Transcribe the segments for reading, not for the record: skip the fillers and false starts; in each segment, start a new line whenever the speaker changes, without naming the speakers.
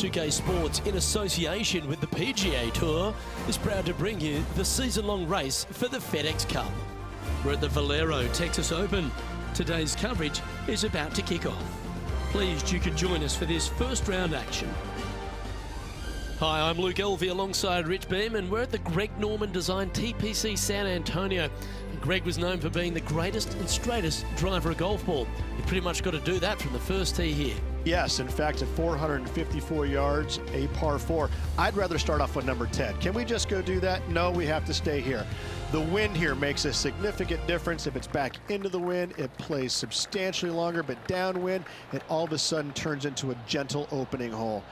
2K Sports, in association with the PGA Tour, is proud to bring you the season-long race for the FedEx Cup. We're at the Valero Texas Open. Today's coverage is about to kick off. Pleased you could join us for this first round action. Hi, I'm Luke Elvey alongside Rich Beam, and we're at the Greg Norman designed TPC San Antonio. Greg was known for being the greatest and straightest driver of golf ball. You pretty much got to do that from the first tee here.
Yes, in fact, at 454 yards, a par 4. I'd rather start off with number 10. Can we just go do that? No, we have to stay here. The wind here makes a significant difference. If it's back into the wind, it plays substantially longer, but downwind, it all of a sudden turns into a gentle opening hole.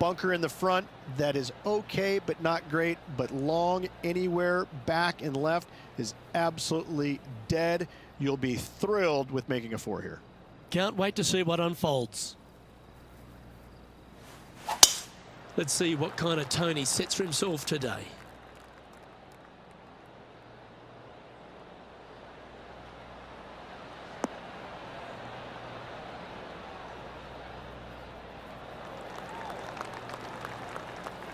Bunker in the front, that is okay, but not great, but long anywhere back and left is absolutely dead. You'll be thrilled with making a 4 here.
Can't wait to see what unfolds. Let's see what kind of tone he sets for himself today.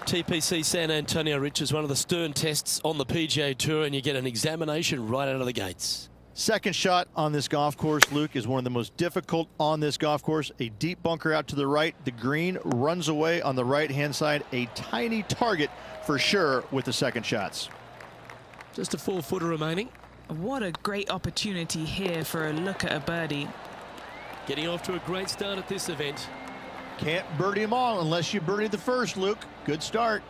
TPC San Antonio, Rich, is one of the stern tests on the PGA Tour, and you get an examination right out of the gates.
Second shot on this golf course, Luke, is one of the most difficult on this golf course. A deep bunker out to the right. The green runs away on the right-hand side. A tiny target for sure with the second shots.
Just a 4-footer remaining.
What a great opportunity here for a look at a birdie.
Getting off to a great start at this event.
Can't birdie them all unless you birdie the first, Luke. Good start.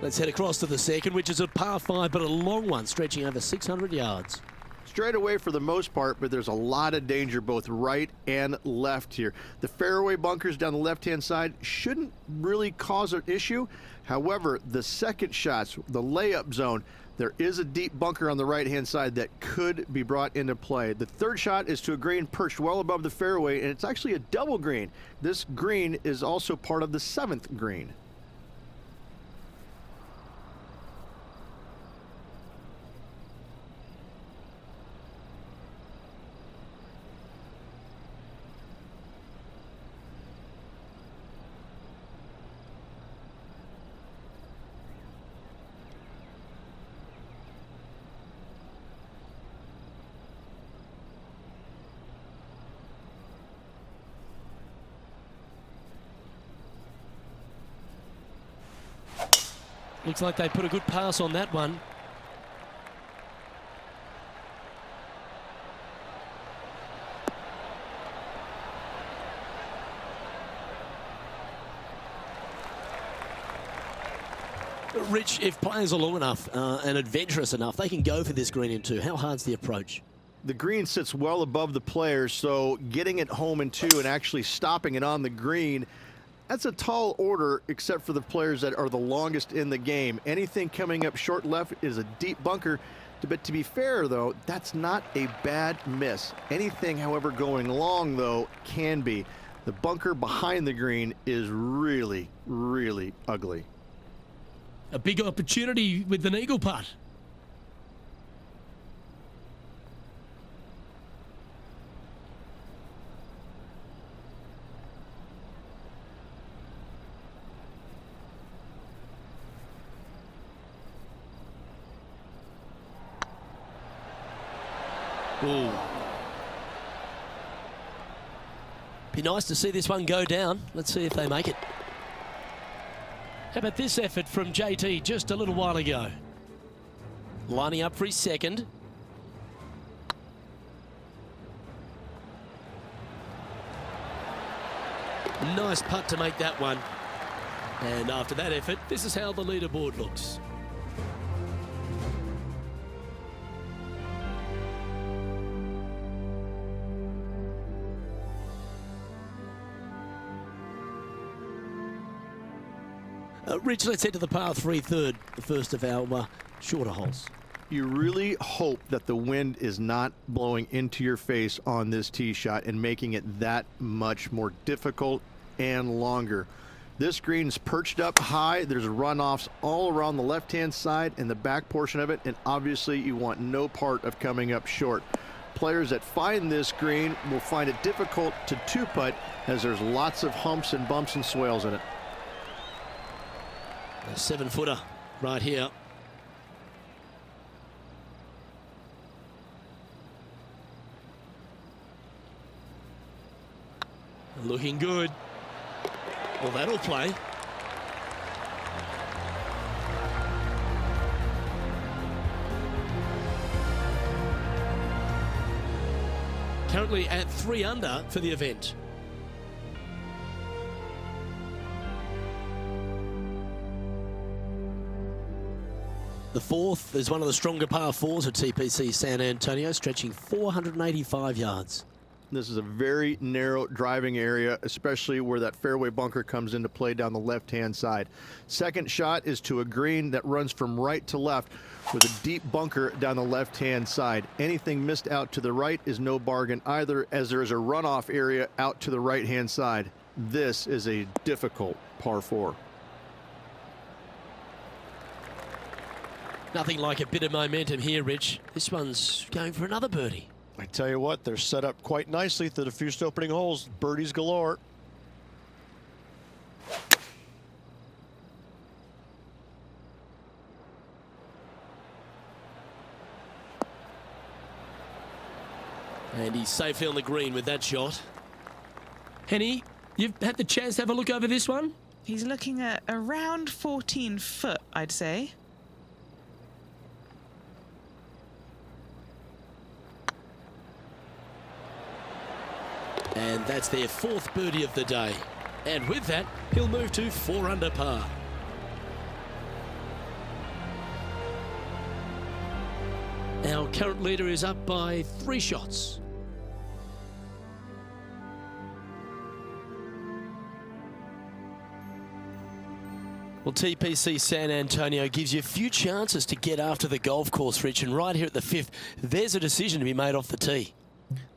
Let's head across to the second, which is a par 5, but a long one, stretching over 600 yards.
Straight away for the most part, but there's a lot of danger both right and left here. The fairway bunkers down the left-hand side shouldn't really cause an issue. However, the second shots, the layup zone, there is a deep bunker on the right-hand side that could be brought into play. The third shot is to a green perched well above the fairway, and it's actually a double green. This green is also part of the 7th green.
Looks like they put a good pass on that one. Rich, if players are long enough and adventurous enough, they can go for this green in 2. How hard's the approach?
The green sits well above the players, so getting it home in 2 and actually stopping it on the green, that's a tall order, except for the players that are the longest in the game. Anything coming up short left is a deep bunker. But to be fair, though, that's not a bad miss. Anything, however, going long, though, can be. The bunker behind the green is really, really ugly.
A big opportunity with an eagle putt. Ooh. Be nice to see this one go down. Let's see if they make it. How about this effort from JT just a little while ago? Lining up for his second. Nice putt to make that one. And after that effort, this is how the leaderboard looks. Rich, let's head to the par 3 third, the first of our shorter holes.
You really hope that the wind is not blowing into your face on this tee shot and making it that much more difficult and longer. This green's perched up high. There's runoffs all around the left-hand side and the back portion of it, and obviously you want no part of coming up short. Players that find this green will find it difficult to two-putt as there's lots of humps and bumps and swales in it.
A 7-footer right here. Looking good. Well, that'll play. Currently at 3 under for the event. The fourth is one of the stronger par 4s at TPC San Antonio, stretching 485 yards.
This is a very narrow driving area, especially where that fairway bunker comes into play down the left-hand side. Second shot is to a green that runs from right to left with a deep bunker down the left-hand side. Anything missed out to the right is no bargain either, as there is a runoff area out to the right-hand side. This is a difficult par 4.
Nothing like a bit of momentum here, Rich. This one's going for another birdie.
I tell you what, they're set up quite nicely through the first opening holes. Birdies galore.
And he's safely on the green with that shot. Henny, you've had the chance to have a look over this one?
He's looking at around 14 foot, I'd say.
And that's their 4th birdie of the day. And with that, he'll move to 4 under par. Our current leader is up by 3 shots. Well, TPC San Antonio gives you a few chances to get after the golf course, Rich, and right here at the 5th, there's a decision to be made off the tee.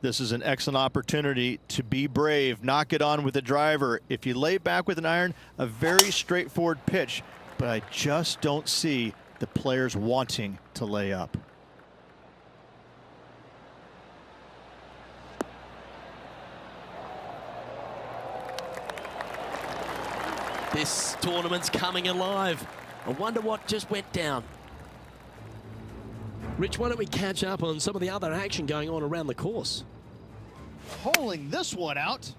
This is an excellent opportunity to be brave, knock it on with the driver. If you lay back with an iron, a very straightforward pitch, but I just don't see the players wanting to lay up.
This tournament's coming alive. I wonder what just went down. Rich, why don't we catch up on some of the other action going on around the course?
Holing this one out.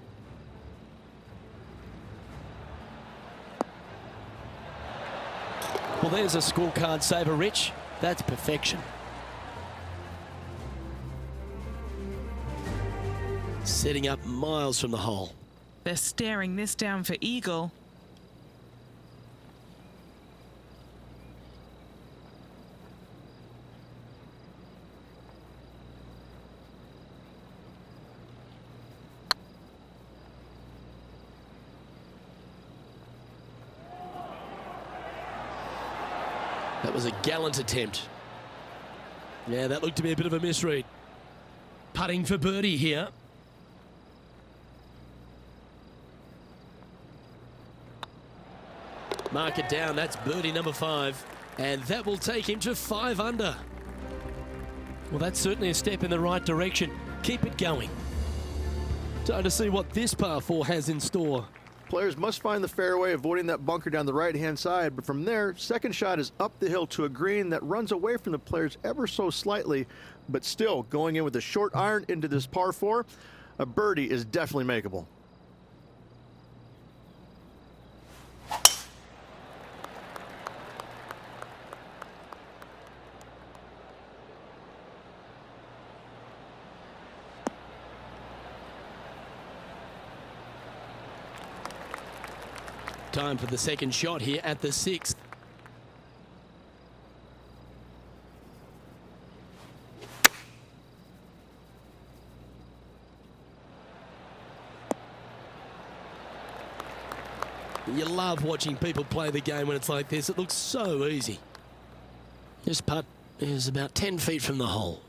Well, there's a scorecard saver, Rich. That's perfection. Setting up miles from the hole.
They're staring this down for eagle.
That was a gallant attempt. Yeah, that looked to be a bit of a misread. Putting for birdie here. Mark it down, that's birdie number 5. And that will take him to 5 under. Well, that's certainly a step in the right direction. Keep it going. Time to see what this par 4 has in store.
Players must find the fairway, avoiding that bunker down the right-hand side, but from there, second shot is up the hill to a green that runs away from the players ever so slightly, but still going in with a short iron into this par 4. A birdie is definitely makeable.
Time for the second shot here at the 6th. You love watching people play the game when it's like this. It looks so easy. This putt is about 10 feet from the hole.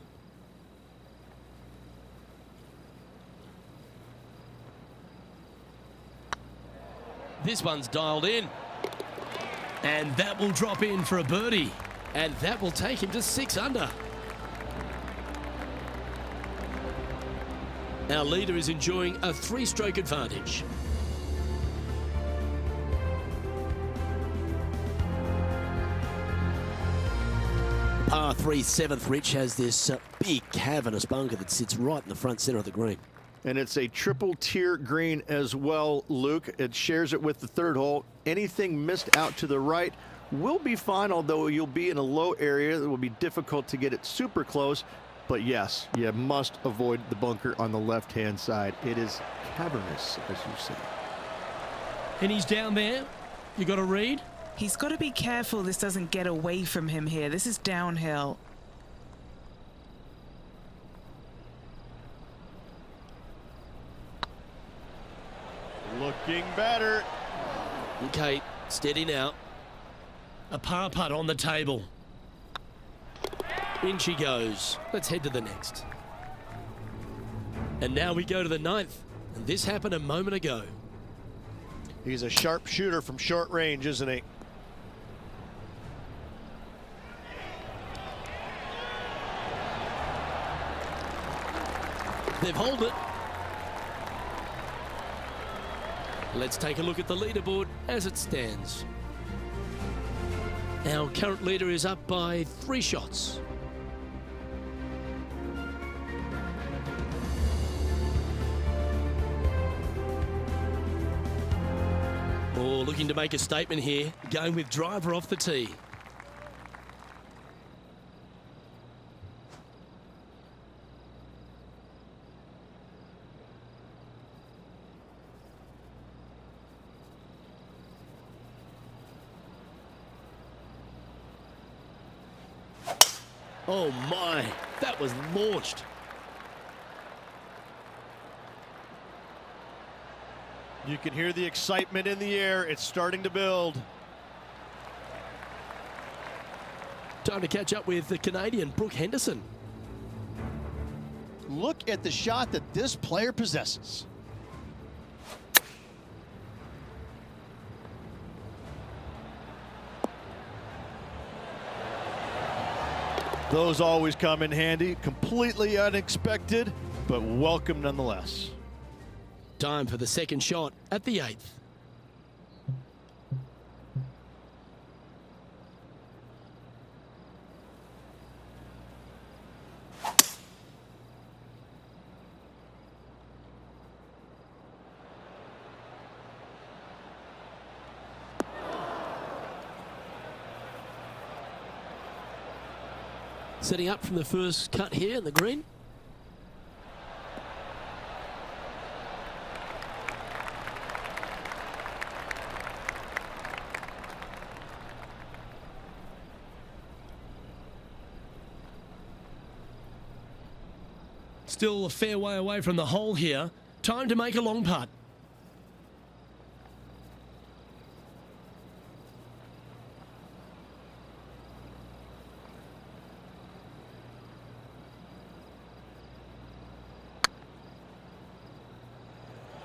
This one's dialed in. And that will drop in for a birdie. And that will take him to 6 under. Our leader is enjoying a 3-stroke advantage. Par 3 7th, Rich, has this big cavernous bunker that sits right in the front centre of the green.
And it's a triple tier green as well, Luke. It shares it with the 3rd hole. Anything missed out to the right will be fine, although you'll be in a low area that will be difficult to get it super close. But yes, you must avoid the bunker on the left-hand side. It is cavernous, as you say.
And he's down there. You got to read.
He's got to be careful this doesn't get away from him here. This is downhill.
Looking better.
Okay, steady now. A par putt on the table. In she goes. Let's head to the next. And now we go to the 9th. And this happened a moment ago.
He's a sharp shooter from short range, isn't he?
They've held it. Let's take a look at the leaderboard as it stands. Our current leader is up by 3 shots. Oh, looking to make a statement here, going with driver off the tee. Oh my, that was launched.
You can hear the excitement in the air. It's starting to build.
Time to catch up with the Canadian, Brooke Henderson.
Look at the shot that this player possesses. Those always come in handy. Completely unexpected, but welcome nonetheless.
Time for the second shot at the 8th. Setting up from the first cut here in the green. Still a fair way away from the hole here. Time to make a long putt.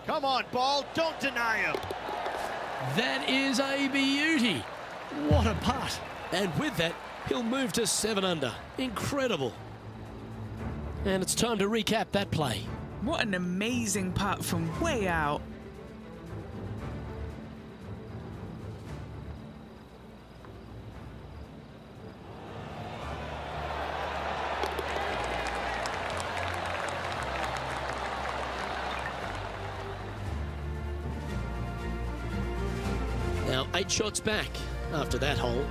Come on, ball. Don't deny him.
That is a beauty. What a putt. And with that, he'll move to 7 under. Incredible. And it's time to recap that play.
What an amazing putt from way out.
Now 8 shots back after that hole.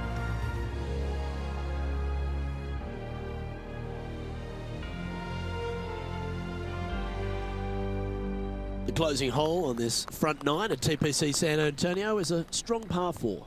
The closing hole on this front 9 at TPC San Antonio is a strong par 4.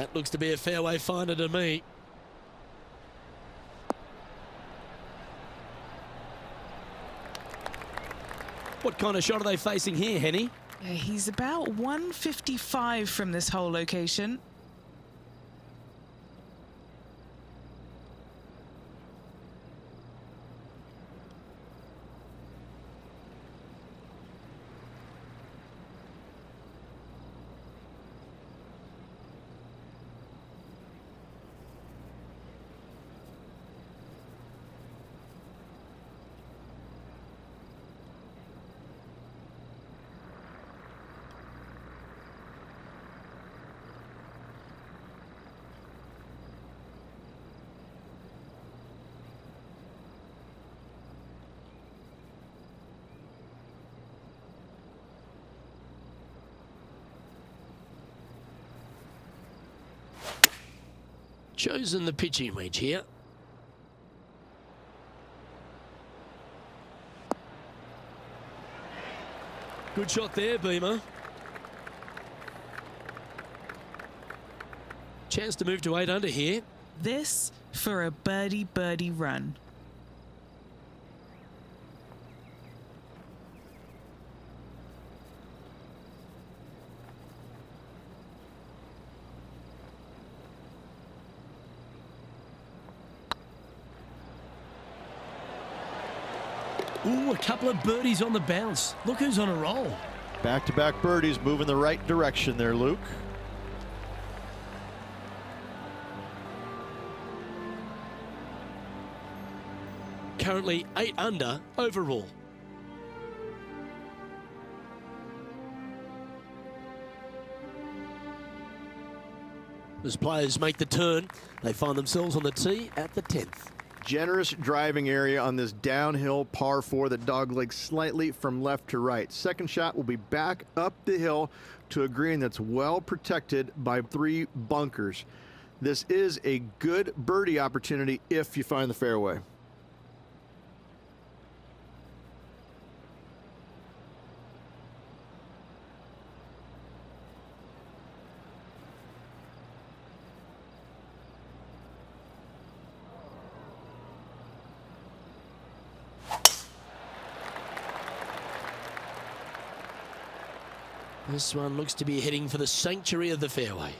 That looks to be a fairway finder to me. What kind of shot are they facing here, Henny?
Yeah, he's about 155 from this hole location.
Chosen the pitching wedge here. Good shot there, Beamer. Chance to move to 8 under here.
This for a birdie run.
Ooh, a couple of birdies on the bounce. Look who's on a roll.
Back-to-back birdies, moving the right direction there, Luke.
Currently 8 under overall. As players make the turn, they find themselves on the tee at the 10th.
Generous driving area on this downhill par 4 that doglegs slightly from left to right. Second shot will be back up the hill to a green that's well protected by 3 bunkers. This is a good birdie opportunity if you find the fairway.
This one looks to be heading for the sanctuary of the fairway.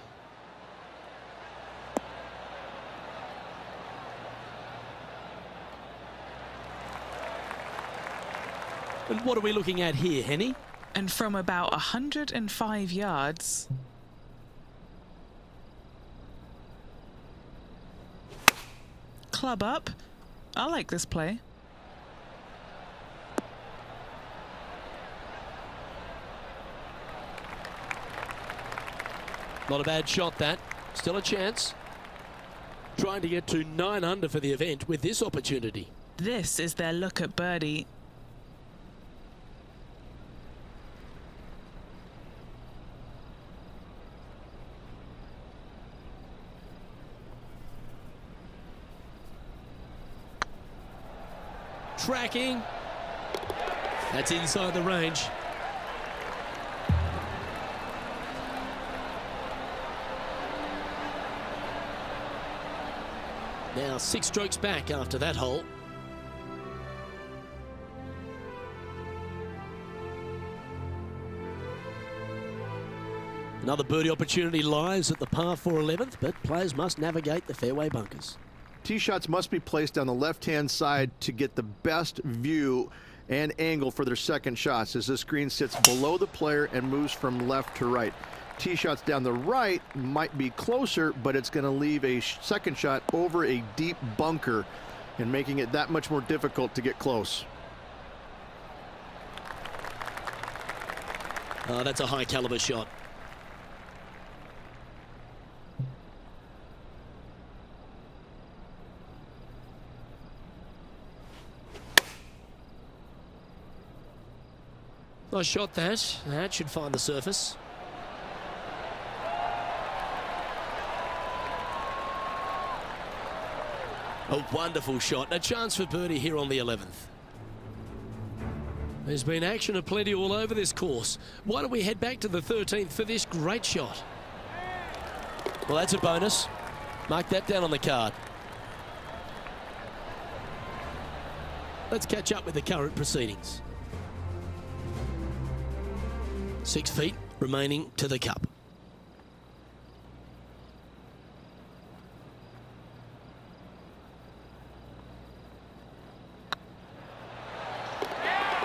And what are we looking at here, Henny?
And from about 105 yards. Club up. I like this play.
Not a bad shot, that. Still a chance. Trying to get to 9 under for the event with this opportunity.
This is their look at birdie.
Tracking. That's inside the range. Now 6 strokes back after that hole. Another birdie opportunity lies at the par 4 11th, but players must navigate the fairway bunkers.
Tee shots must be placed on the left-hand side to get the best view and angle for their second shots, as this green sits below the player and moves from left to right. Tee shots down the right might be closer, but it's going to leave a second shot over a deep bunker and making it that much more difficult to get close.
Oh, that's a high caliber shot. Nice shot, that. That should find the surface. A wonderful shot. A chance for birdie here on the 11th. There's been action aplenty all over this course. Why don't we head back to the 13th for this great shot? Well, that's a bonus. Mark that down on the card. Let's catch up with the current proceedings. 6 feet remaining to the cup.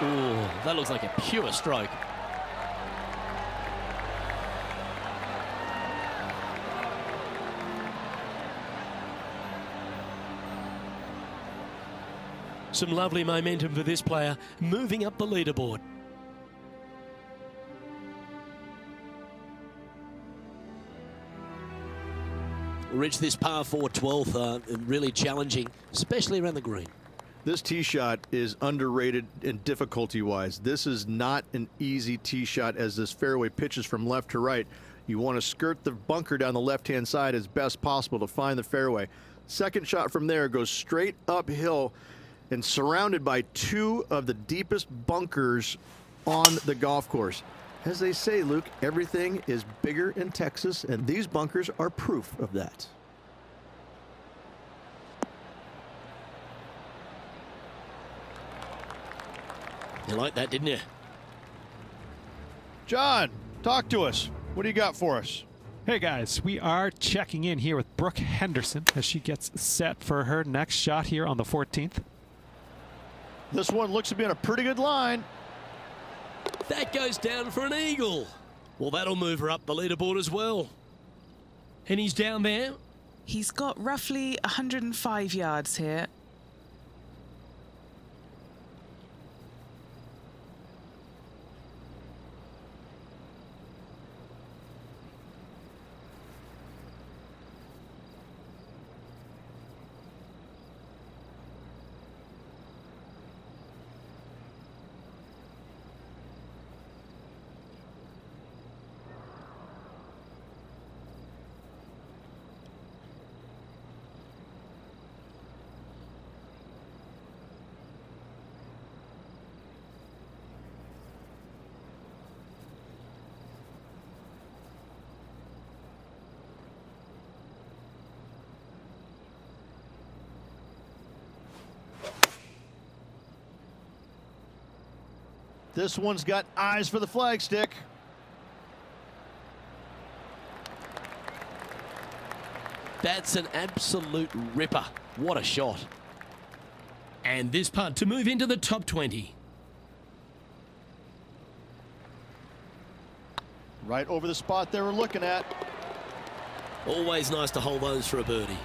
Ooh, that looks like a pure stroke. Some lovely momentum for this player, moving up the leaderboard. Reach this par 4 12th, really challenging, especially around the green.
This tee shot is underrated in difficulty-wise. This is not an easy tee shot as this fairway pitches from left to right. You want to skirt the bunker down the left-hand side as best possible to find the fairway. Second shot from there goes straight uphill and surrounded by 2 of the deepest bunkers on the golf course. As they say, Luke, everything is bigger in Texas, and these bunkers are proof of that.
You like that, didn't you?
John, talk to us. What do you got for us?
Hey guys, we are checking in here with Brooke Henderson as she gets set for her next shot here on the 14th.
This one looks to be in a pretty good line.
That goes down for an eagle. Well, that'll move her up the leaderboard as well. And he's down there.
He's got roughly 105 yards here.
This one's got eyes for the flagstick.
That's an absolute ripper. What a shot. And this putt to move into the top 20.
Right over the spot they were looking at.
Always nice to hold those for a birdie.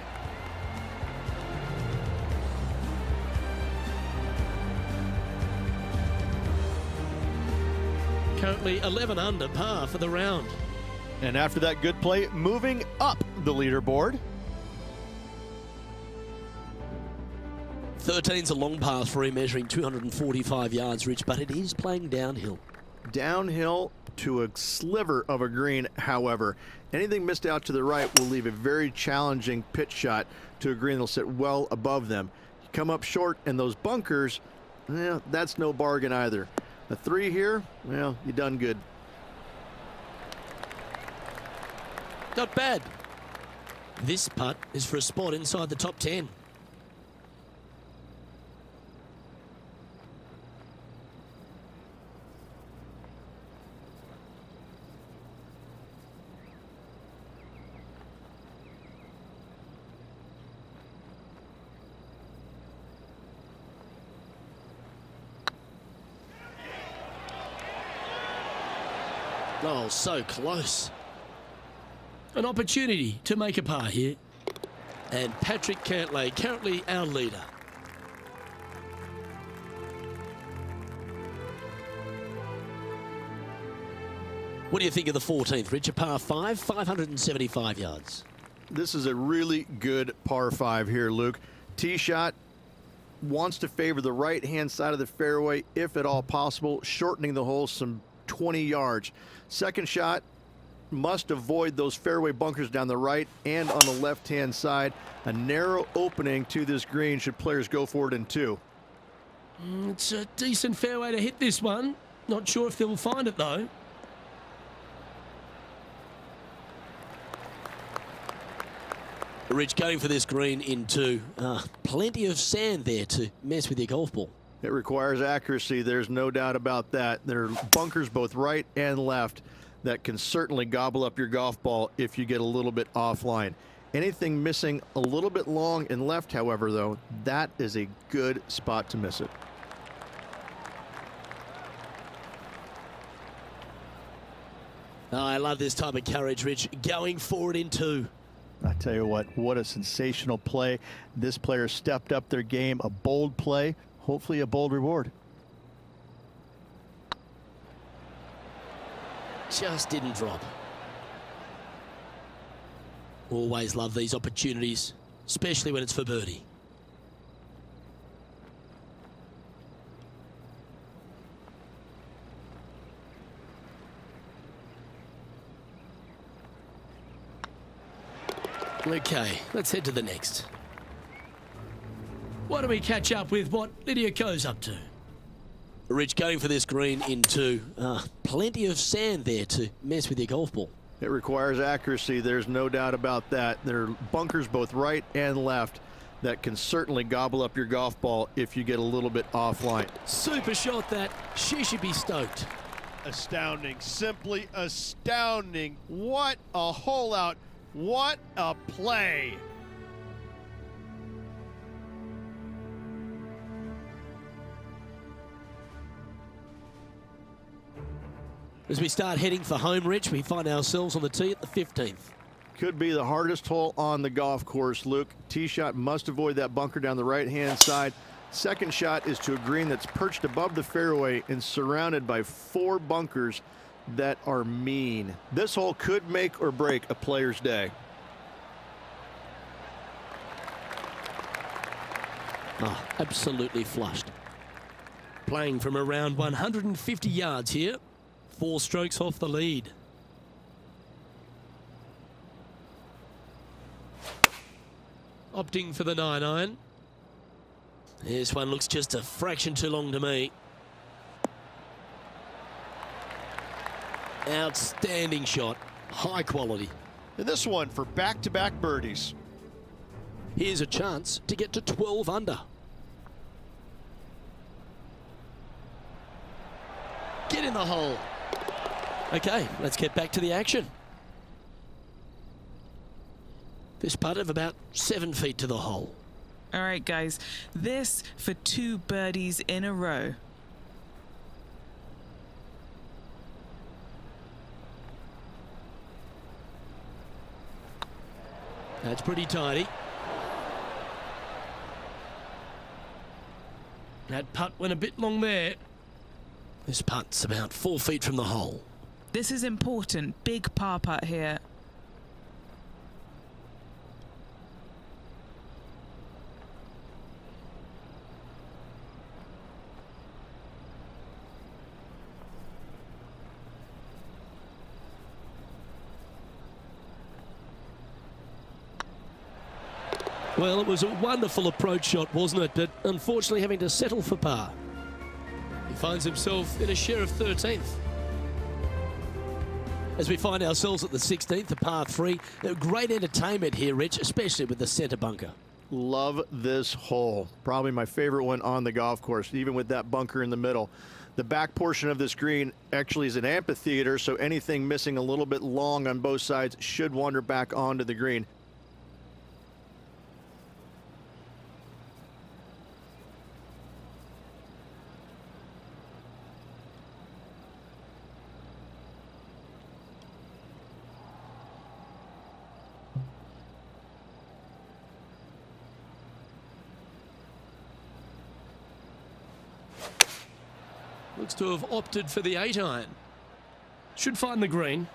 Currently 11 under par for the round.
And after that good play, moving up the leaderboard.
13's a long pass for him, measuring 245 yards, Rich, but it is playing downhill.
Downhill to a sliver of a green, however. Anything missed out to the right will leave a very challenging pitch shot to a green that'll sit well above them. You come up short, and those bunkers, that's no bargain either. A 3 here, well, you done good.
Not bad. This putt is for a spot inside the top 10. Oh, so close. An opportunity to make a par here. And Patrick Cantlay, currently our leader. What do you think of the 14th, Rich? A par 5, 575 yards.
This is a really good par 5 here, Luke. Tee shot wants to favor the right-hand side of the fairway, if at all possible, shortening the hole some 20 yards. Second shot must avoid those fairway bunkers down the right and on the left-hand side. A narrow opening to this green should players go for it in 2.
It's a decent fairway to hit this one. Not sure if they'll find it, though. Rich going for this green in 2. Plenty of sand there to mess with your golf ball.
It requires accuracy. There's no doubt about that. There are bunkers both right and left that can certainly gobble up your golf ball if you get a little bit offline. Anything missing a little bit long and left, however, though, that is a good spot to miss it.
Oh, I love this type of courage, Rich. Going forward in 2.
I tell you what a sensational play. This player stepped up their game. A bold play, hopefully a bold reward.
Just didn't drop. Always love these opportunities, especially when it's for birdie. Okay, let's head to the next. Why don't we catch up with what Lydia Ko's up to? Rich going for this green in 2. Plenty of sand there to mess with your golf ball.
It requires accuracy. There's no doubt about that. There are bunkers both right and left that can certainly gobble up your golf ball if you get a little bit offline.
Super shot that. She should be stoked.
Astounding. Simply astounding. What a hole out. What a play.
As we start heading for home, Rich, we find ourselves on the tee at the 15th.
Could be the hardest hole on the golf course, Luke. Tee shot must avoid that bunker down the right-hand side. Second shot is to a green that's perched above the fairway and surrounded by 4 bunkers that are mean. This hole could make or break a player's day.
Oh, absolutely flushed. Playing from around 150 yards here. 4 strokes off the lead. Opting for the 9-iron. This one looks just a fraction too long to me. Outstanding shot. High quality.
And this one for back-to-back birdies.
Here's a chance to get to 12 under. Get in the hole. Okay, let's get back to the action. This putt of about 7 feet to the hole.
All right, guys. This for 2 birdies in a row.
That's pretty tidy. That putt went a bit long there. This putt's about 4 feet from the hole.
This is important. Big par putt here.
Well, it was a wonderful approach shot, wasn't it? But unfortunately having to settle for par. He finds himself in a share of 13th. As we find ourselves at the 16th, the par 3. Great entertainment here, Rich, especially with the centre bunker.
Love this hole. Probably my favorite one on the golf course, even with that bunker in the middle. The back portion of this green actually is an amphitheater, so anything missing a little bit long on both sides should wander back onto the green.
Looks to have opted for the 8-iron. Should find the green.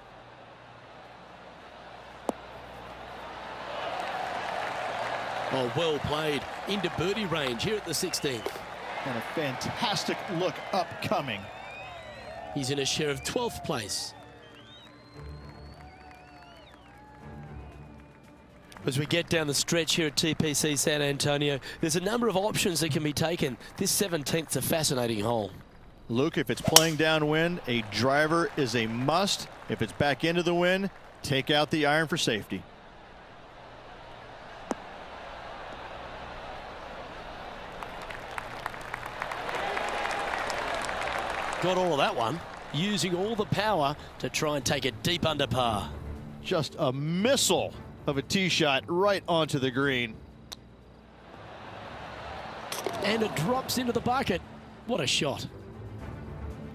Oh, well played. Into birdie range here at the 16th.
And a fantastic look upcoming.
He's in a share of 12th place. As we get down the stretch here at TPC San Antonio, there's a number of options that can be taken. This 17th's a fascinating hole.
Luke, if it's playing downwind, a driver is a must. If it's back into the wind, take out the iron for safety.
Got all of that one, using all the power to try and take it deep under par.
Just a missile of a tee shot right onto the green.
And it drops into the bucket. What a shot.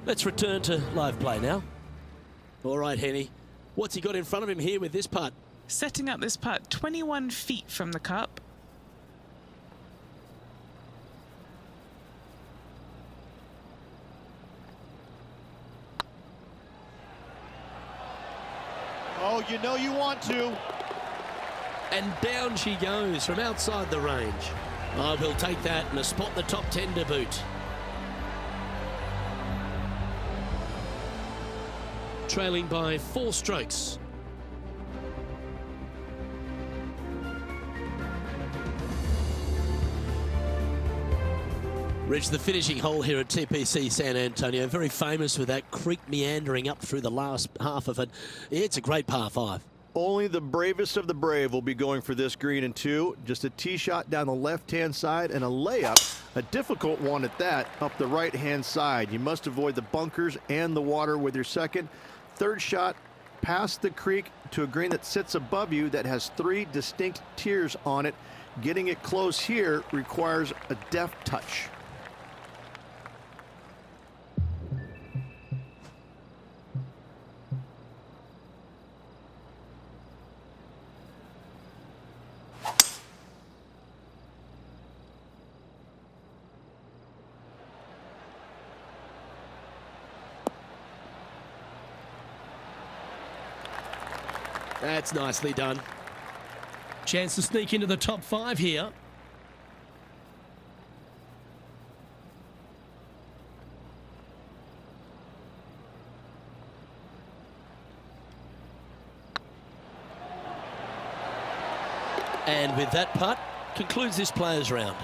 Let's return to live play now. All right, Henny. What's he got in front of him here with this putt?
Setting up this putt 21 feet from the cup.
Oh, you know you want to.
And down she goes from outside the range. Oh, he'll take that and a spot in the top 10 to boot. Trailing by 4 strokes. Reached the finishing hole here at TPC San Antonio. Very famous with that creek meandering up through the last half of it. It's a great par 5.
Only the bravest of the brave will be going for this green in 2. Just a tee shot down the left-hand side and a layup, a difficult one at that, up the right-hand side. You must avoid the bunkers and the water with your second. Third shot past the creek to a green that sits above you that has 3 distinct tiers on it. Getting it close here requires a deft touch.
That's nicely done. Chance to sneak into the top 5 here. And with that putt, concludes this players round.